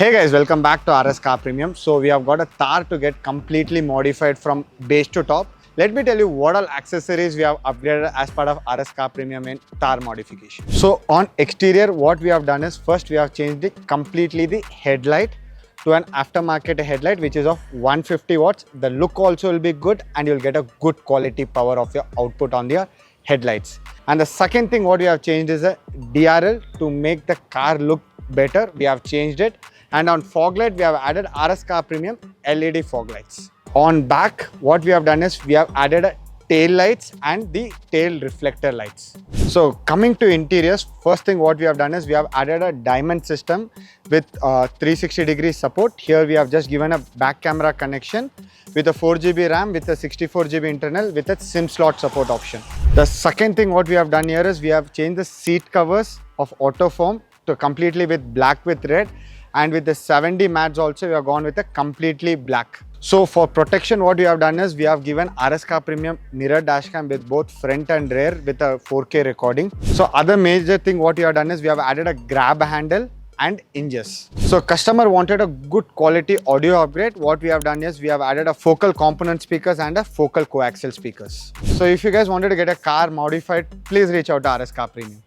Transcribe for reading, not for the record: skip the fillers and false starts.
Hey guys, welcome back to RS Car Premium. So we have got a Thar to get completely modified from base to top. Let me tell you what all accessories we have upgraded as part of RS Car Premium in Thar modification. So on exterior, what we have done is first we have changed completely the headlight to an aftermarket headlight which is of 150 watts. The look also will be good and you'll get a good quality power of your output on your headlights. And the second thing what we have changed is a DRL to make the car look better. We have changed it. And on fog light, we have added RS Car Premium LED fog lights. On back, what we have done is we have added tail lights and the tail reflector lights. So coming to interiors, first thing what we have done is we have added a diamond system with 360-degree support. Here we have just given a back camera connection with a 4GB RAM with a 64GB internal with a SIM slot support option. The second thing what we have done here is we have changed the seat covers of auto foam to completely with black with red. And with the 7D mats also, we have gone with a completely black. So for protection, what we have done is we have given RS Car Premium mirror dashcam with both front and rear with a 4K recording. So other major thing what we have done is we have added a grab handle and hinges. So customer wanted a good quality audio upgrade. What we have done is we have added a focal component speakers and a focal coaxial speakers. So if you guys wanted to get a car modified, please reach out to RS Car Premium.